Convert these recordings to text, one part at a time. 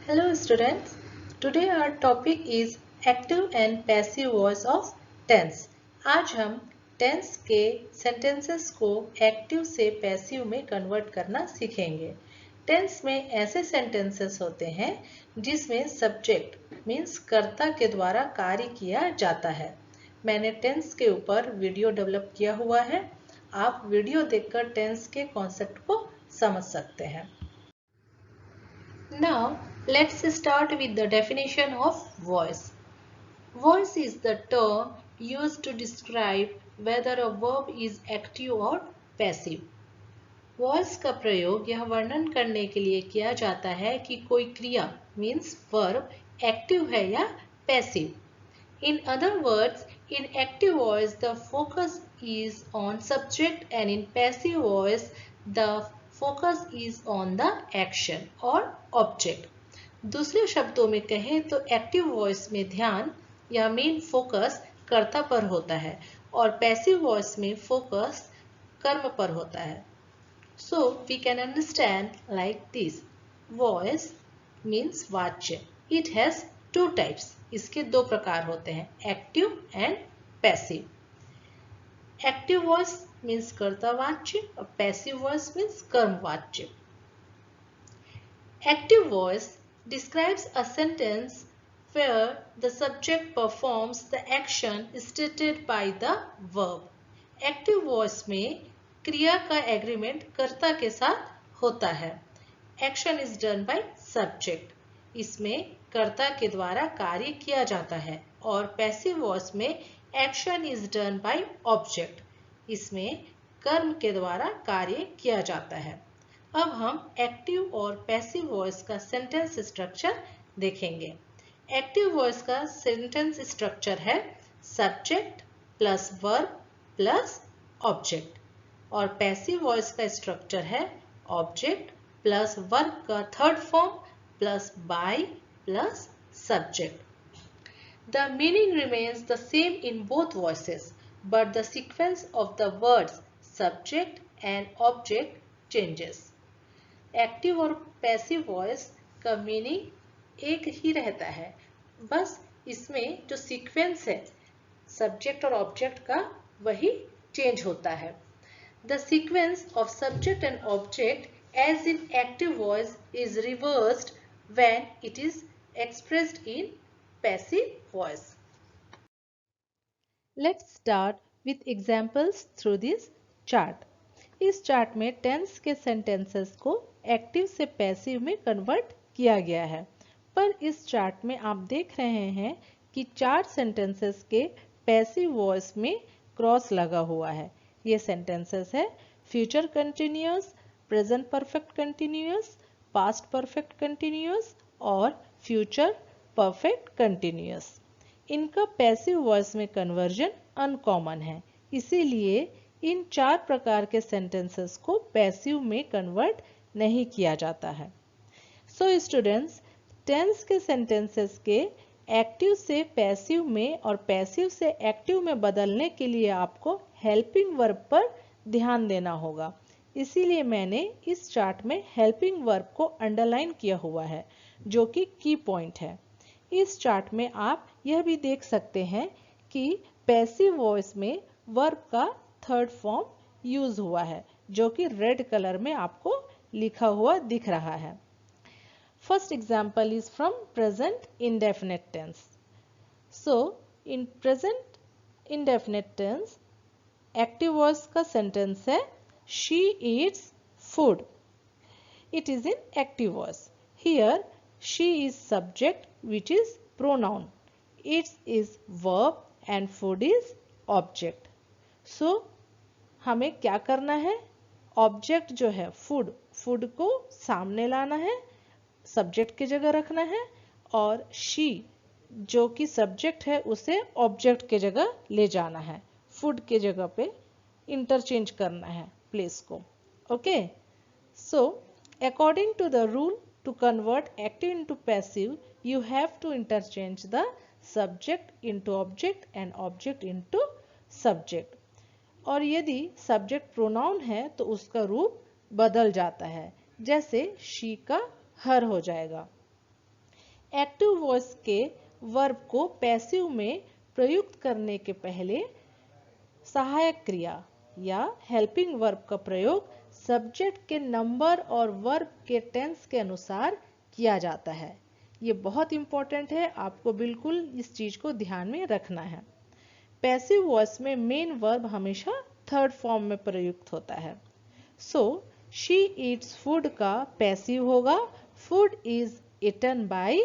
Hello students, today our topic is active and passive voice of tense। आज हम tense के sentences को active से पैसिव में कन्वर्ट करना सीखेंगे। टेंस में ऐसे सेंटेंसेस होते हैं जिसमें सब्जेक्ट मीन्स कर्ता के द्वारा कार्य किया जाता है। मैंने टेंस के ऊपर वीडियो डेवलप किया हुआ है, आप वीडियो देखकर टेंस के कॉन्सेप्ट को समझ सकते हैं। Now, let's start with the definition of voice. Voice is the term used to describe whether a verb is active or passive. Voice का प्रयोग यह वर्णन करने के लिए किया जाता है कि कोई क्रिया means verb active है या passive. In other words, in active voice the focus is on subject and in passive voice the focus is on the action or object. दूसरे शब्दों में कहें तो एक्टिव वॉइस में ध्यान या मेन फोकस कर्ता पर होता है और पैसिव वॉइस में फोकस कर्म पर होता है। So we can understand like this. Voice means वाच्य. It has two types. इसके दो प्रकार होते हैं, active and passive. Active voice means कर्तावाच्य और पैसिव वॉइस मीन्स कर्मवाच्य। Active voice describes a sentence where the subject performs the action stated by the verb. Active voice में क्रिया का एग्रीमेंट कर्ता के साथ होता है। Action is done by subject, इसमें कर्ता के द्वारा कार्य किया जाता है और पैसिव वॉइस में action is done by object, इसमें कर्म के द्वारा कार्य किया जाता है। अब हम एक्टिव और पैसिव वॉइस का सेंटेंस स्ट्रक्चर देखेंगे। एक्टिव वॉइस का सेंटेंस स्ट्रक्चर है subject plus verb plus object और पैसिव वॉइस का स्ट्रक्चर है ऑब्जेक्ट प्लस वर्ब का third form plus by plus subject. The meaning remains the same in both voices, but the sequence of the words subject and object changes. Active और passive voice का meaning एक ही रहता है, बस इसमें जो sequence है सब्जेक्ट और ऑब्जेक्ट का वही चेंज होता है। The sequence of subject and object as in active voice is reversed when it is expressed in passive voice. Let's start with examples through this chart. इस चार्ट में tense के sentences को active से passive में convert किया गया है, पर इस चार्ट में आप देख रहे हैं कि 4 सेंटेंसेस के पैसिव वॉइस में क्रॉस लगा हुआ है। ये सेंटेंसेस है future continuous, present perfect continuous, past perfect continuous और फ्यूचर परफेक्ट कंटिन्यूअस। इनका पैसिव वॉइस में कन्वर्जन अनकॉमन है, इसीलिए इन 4 प्रकार के सेंटेंसेस को पैसिव में कन्वर्ट नहीं किया जाता है। सो स्टूडेंट्स, टेंस के सेंटेंसेस के एक्टिव से पैसिव में और पैसिव से एक्टिव में बदलने के लिए आपको हेल्पिंग वर्ब पर ध्यान देना होगा, इसीलिए मैंने इस चार्ट में हेल्पिंग वर्ब को अंडरलाइन किया हुआ है, जो कि की पॉइंट है। इस चार्ट में आप यह भी देख सकते हैं कि पैसिव वॉइस में वर्ब का थर्ड फॉर्म यूज हुआ है, जो कि रेड कलर में आपको लिखा हुआ दिख रहा है। First example is from present indefinite tense. So in present indefinite tense active voice का सेंटेंस है she eats food. It is in active voice. Here she is subject which is pronoun, eats is verb and food is object. So हमें क्या करना है, object जो है food को सामने लाना है, सब्जेक्ट की जगह रखना है और शी जो कि सब्जेक्ट है उसे ऑब्जेक्ट के जगह ले जाना है, फूड के जगह पे इंटरचेंज करना है प्लेस को। Okay, so according to the rule to convert active into passive you have to interchange the subject into object and object into subject. और यदि सब्जेक्ट प्रोनाउन है तो उसका रूप बदल जाता है, जैसे शी का हर हो जाएगा। एक्टिव वॉइस के वर्ब को पैसिव में प्रयुक्त करने के पहले सहायक क्रिया या हेल्पिंग वर्ब का प्रयोग सब्जेक्ट के नंबर और वर्ब के टेंस के अनुसार किया जाता है। ये बहुत इंपॉर्टेंट है, आपको बिल्कुल इस चीज को ध्यान में रखना है। पैसिव वॉइस में मेन वर्ब हमेशा थर्ड फॉर्म में प्रयुक्त होता है। सो शी ईट्स फूड का पैसिव होगा food is eaten by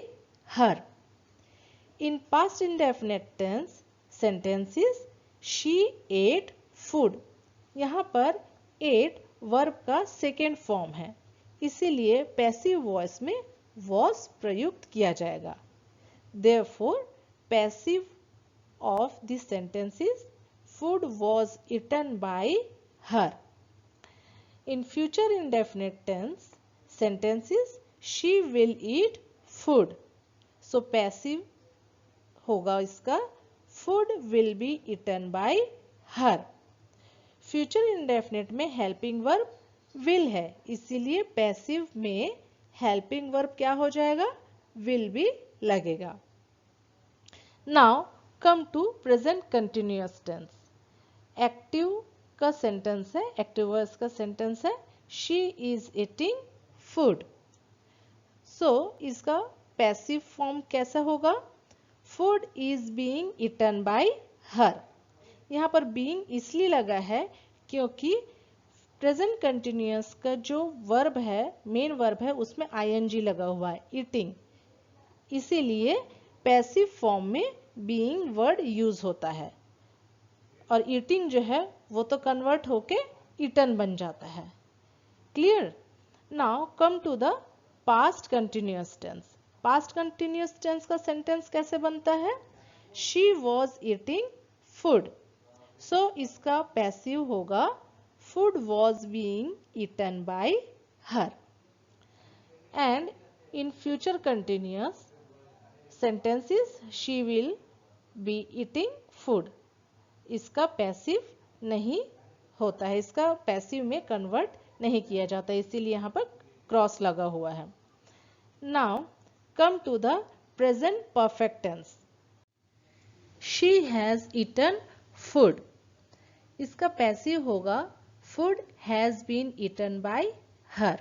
her. In past indefinite tense sentences she ate food, यहाँ पर एट वर्ब का सेकेंड फॉर्म है, इसीलिए पैसिव वॉइस में was प्रयुक्त किया जाएगा। Therefore, passive of the sentence is food was eaten by her. In future indefinite tense sentences she will eat food. So passive होगा इसका food will be eaten by her. Future indefinite में helping verb will है, इसीलिए passive में helping verb क्या हो जाएगा, will भी लगेगा। Now come to present continuous tense. Active का सेंटेंस है, एक्टिव वॉइस का सेंटेंस है she is eating food. So इसका पैसिव फॉर्म कैसा होगा, food is being eaten by her. यहाँ पर बीइंग इसलिए लगा है क्योंकि प्रेजेंट कंटिन्यूअस का जो वर्ब है, मेन वर्ब है, उसमें आईएनजी लगा हुआ है, ईटिंग, इसीलिए पैसिव फॉर्म में बीइंग वर्ड यूज होता है और ईटिंग जो है वो तो कन्वर्ट होके ईटन बन जाता है। Clear? Now come to the past continuous tense. Past continuous tense का सेंटेंस कैसे बनता है, she was eating food. So इसका पैसिव होगा food was being eaten by her. And in future continuous sentences she will be eating food. इसका passive नहीं होता है, इसका पैसिव में कन्वर्ट नहीं किया जाता, इसीलिए यहाँ पर क्रॉस लगा हुआ है। Now come to the present perfect tense. She has eaten food. इसका पैसिव होगा food has been eaten by her.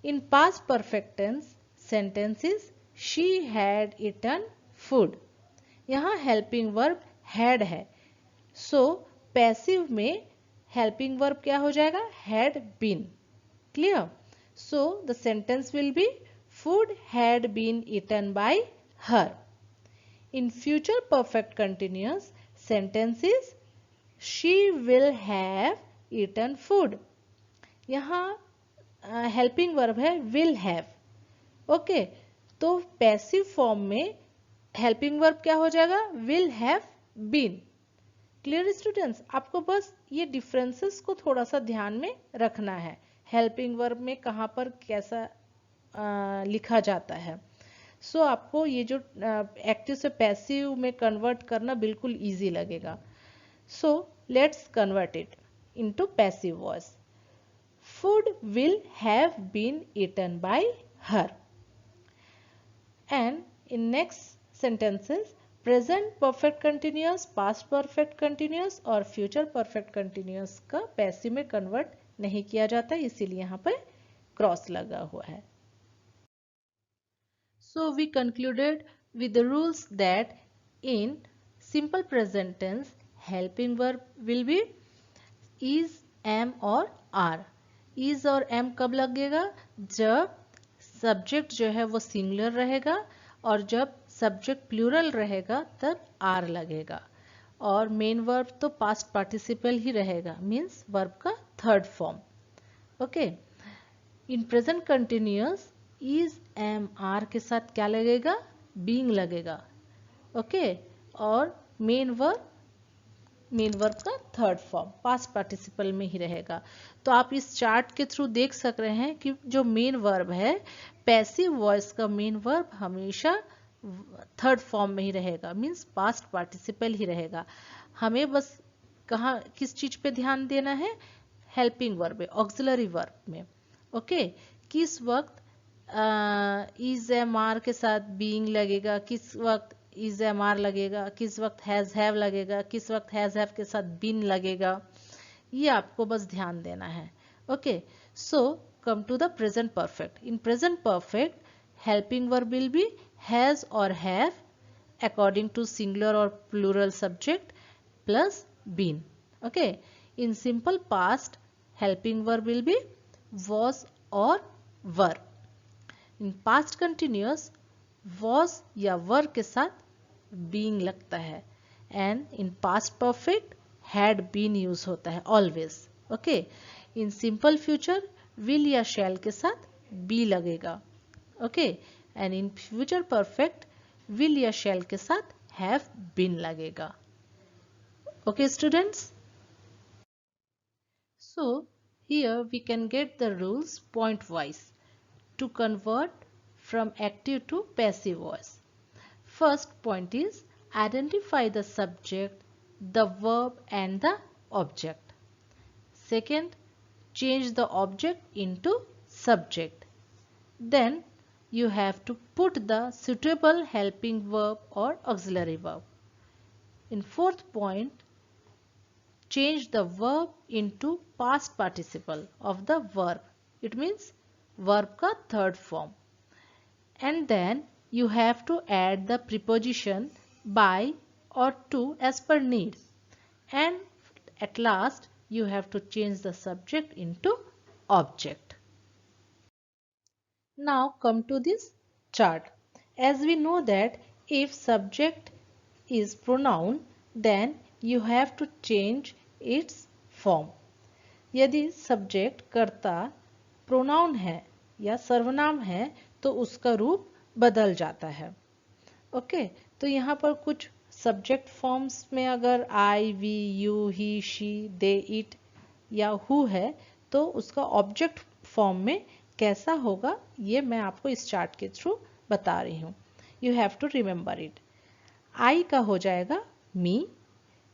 In past perfect tense sentences she had eaten food. यहाँ helping verb had है, so passive में helping verb क्या हो जाएगा, had been. Clear? So the sentence will be food had been eaten by her. In future perfect continuous sentences she will have eaten food. यहाँ helping verb है will have. Okay, तो passive form में helping verb क्या हो जाएगा, will have been. Clear students? आपको बस ये डिफरेंसेस को थोड़ा सा ध्यान में रखना है, हेल्पिंग वर्ब में कहाँ पर कैसा लिखा जाता है। सो आपको ये जो एक्टिव से पैसिव में कन्वर्ट करना बिल्कुल इजी लगेगा। So let's convert it into passive voice. Food will have been eaten by her. And in next sentences, present perfect continuous, past perfect continuous और future perfect continuous का passive में convert नहीं किया जाता, इसीलिए यहाँ पर क्रॉस लगा हुआ है। So we concluded with the rules that in simple present tense helping verb will be is, am और आर। इज और एम कब लगेगा, जब सब्जेक्ट जो है वो सिंगुलर रहेगा और जब सब्जेक्ट प्लूरल रहेगा तब आर लगेगा। और मेन वर्ब तो पास्ट पार्टिसिपल ही रहेगा, मीन्स वर्ब का third form. Okay, in present continuous is, am, are के साथ क्या लगेगा, बीइंग लगेगा। ओके, और मेन वर्ब का थर्ड फॉर्म पास्ट पार्टिसिपल में ही रहेगा। तो आप इस चार्ट के थ्रू देख सक रहे हैं कि जो मेन वर्ब है, पैसिव वॉइस का मेन वर्ब हमेशा थर्ड फॉर्म में ही रहेगा, मींस पास्ट पार्टिसिपल ही रहेगा। हमें बस कहाँ किस चीज पे ध्यान देना है, हेल्पिंग वर्ब, ऑक्सिलरी वर्ब में। ओके, किस वक्त इज एम आर के साथ बीइंग लगेगा, किस वक्त इज एम आर लगेगा, किस वक्त हैज हैव लगेगा, किस वक्त हैज हैव के साथ बीन लगेगा, ये आपको बस ध्यान देना है। Okay, so come to the present perfect. In present perfect helping verb will be has और have according to singular or plural subject plus been. Okay, in simple past helping verb will be was or were. in past continuous was या were के साथ being लगता है, and in past perfect had been use होता है always. Okay, in simple future will या shall के साथ be लगेगा. Okay, and in future perfect will या shall के साथ have been लगेगा. Okay students, so here we can get the rules point wise to convert from active to passive voice. First point is identify the subject, the verb and the object. Second, change the object into subject. Then you have to put the suitable helping verb or auxiliary verb. In fourth point, change the verb into past participle of the verb. It means verb का third form. And then you have to add the preposition by or to as per need. And at last you have to change the subject into object. Now come to this chart. As we know that if subject is pronoun, then you have to change its form. यदि subject कर्ता pronoun है या सर्वनाम है तो उसका रूप बदल जाता है. ओके, तो यहाँ पर कुछ subject forms में अगर I, we, you, he, she, they, it या who है तो उसका object form में कैसा होगा ये मैं आपको इस चार्ट के थ्रू बता रही हूँ. You have to remember it. आई का हो जाएगा मी,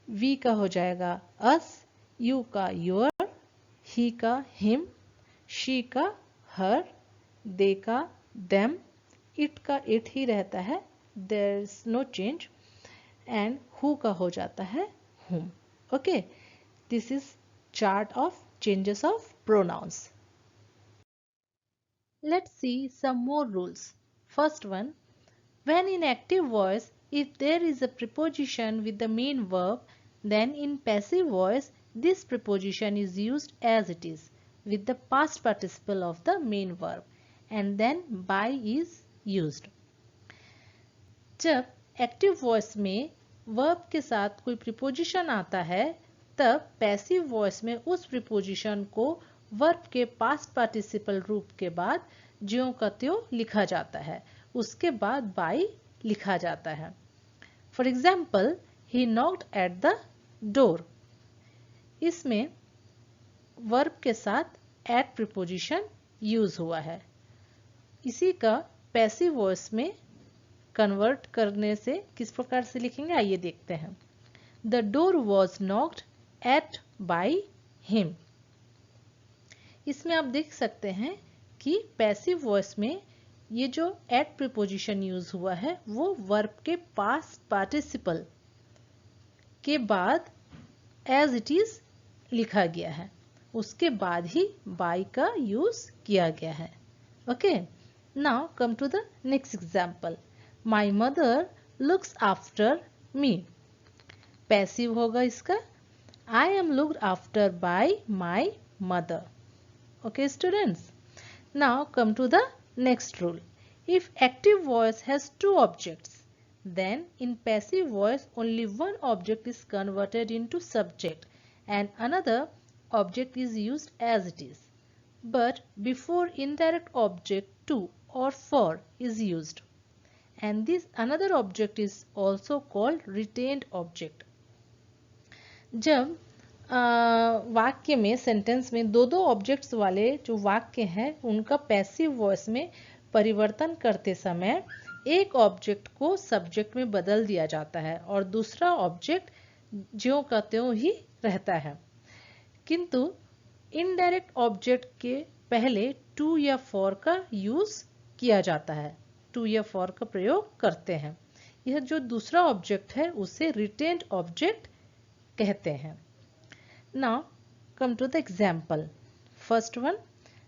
वी का हो जाएगा अस, यू का योर, ही का हिम, शी का हर, दे का देम, इट का इट ही रहता है, there is no change, and who का हो जाता है whom. Okay, this is chart of changes of pronouns. Let's see some more rules. First one, when in active voice, if there is a preposition with the main verb, then in passive voice, this preposition is used as it is with the past participle of the main verb and then by is used. जब active voice में verb के साथ कोई preposition आता है तब passive voice में उस preposition को वर्ब के पास्ट पार्टिसिपल रूप के बाद ज्यों का त्यों लिखा जाता है, उसके बाद बाई लिखा जाता है. For example, he knocked at the door. इसमें वर्ब के साथ एट प्रीपोजिशन यूज हुआ है. इसी का पैसिव वॉइस में कन्वर्ट करने से किस प्रकार से लिखेंगे आइए देखते हैं. The door was knocked eight by him. इसमें आप देख सकते हैं कि पैसिव वॉइस में ये जो एट प्रीपोजिशन यूज हुआ है वो वर्ब के पास्ट पार्टिसिपल के बाद एज इट इज लिखा गया है, उसके बाद ही बाय का यूज किया गया है. Okay, now come to the next example. My mother looks after me. Passive होगा इसका. I am looked after by my mother. Okay students, now come to the next rule. If active voice has two objects, then in passive voice only one object is converted into subject and another object is used as it is. But before indirect object to or for is used, and this another object is also called retained object. जब वाक्य में sentence में दो दो objects वाले जो वाक्य हैं उनका पैसिव वॉइस में परिवर्तन करते समय एक ऑब्जेक्ट को सब्जेक्ट में बदल दिया जाता है और दूसरा ऑब्जेक्ट ज्यों का त्यों ही रहता है. किंतु इनडायरेक्ट ऑब्जेक्ट के पहले टू या फॉर का यूज किया जाता है, टू या फॉर का प्रयोग करते हैं। यह जो दूसरा ऑब्जेक्ट है उसे रिटेन्ड ऑब्जेक्ट कहते हैं। Now come to the example. First one,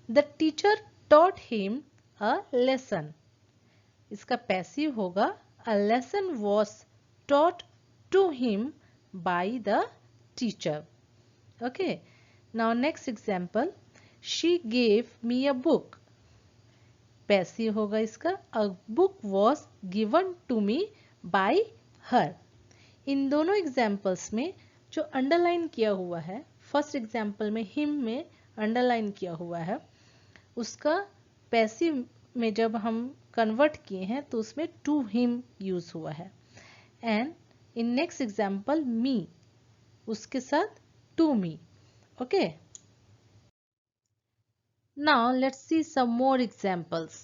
the teacher taught him a lesson. इसका पैसिव होगा a lesson was taught to him by the teacher. Okay, now next example, she gave me a book. Passive होगा इसका a book was given to me by her. In दोनों examples में जो underline किया हुआ है, first example में him में अंडरलाइन किया हुआ है, उसका पैसिव में जब हम कन्वर्ट किए हैं तो उसमें टू हिम यूज हुआ है। And in next example me, उसके साथ to me. Okay, now let's see some more examples.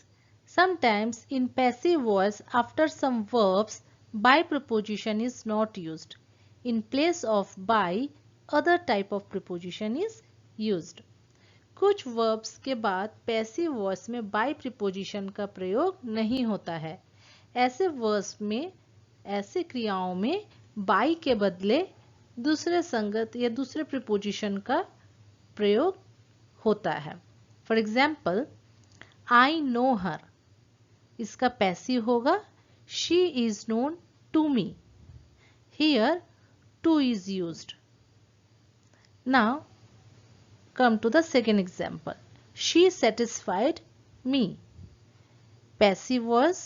Sometimes in passive voice after some verbs by preposition is not used. In place of by, other type of preposition is used. कुछ verbs के बाद passive voice में by preposition का प्रयोग नहीं होता है। ऐसे verbs में, ऐसे क्रियाओं में by के बदले दूसरे संगत या दूसरे preposition का प्रयोग होता है। For example, I know her, इसका पैसिव होगा she is known to me. Here to is used. Now come to the second example, she satisfied me. Passive was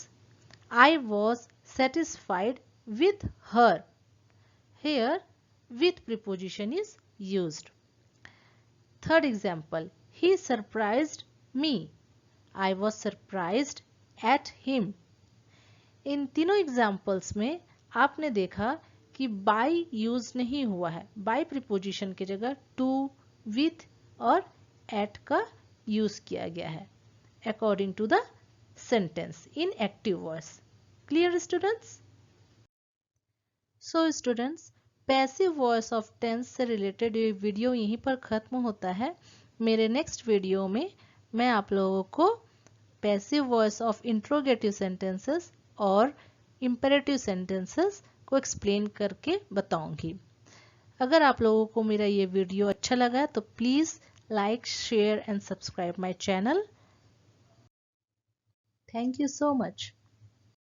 I was satisfied with her. Here with preposition is used. Third example, he surprised me. I was surprised at him. इन तीनों examples में आपने देखा कि by use नहीं हुआ है। by preposition की जगह to, with और at का यूज किया गया है according to the sentence in active voice. Clear students? So students, passive voice of tense से रिलेटेड ये वीडियो यहीं पर ख़त्म होता है। मेरे नेक्स्ट वीडियो में मैं आप लोगों को passive voice of interrogative sentences और इम्पेरेटिव सेंटेंसेस को एक्सप्लेन करके बताऊंगी। अगर आप लोगों को मेरा ये वीडियो अच्छा लगा तो please like, share and subscribe my channel. Thank you so much.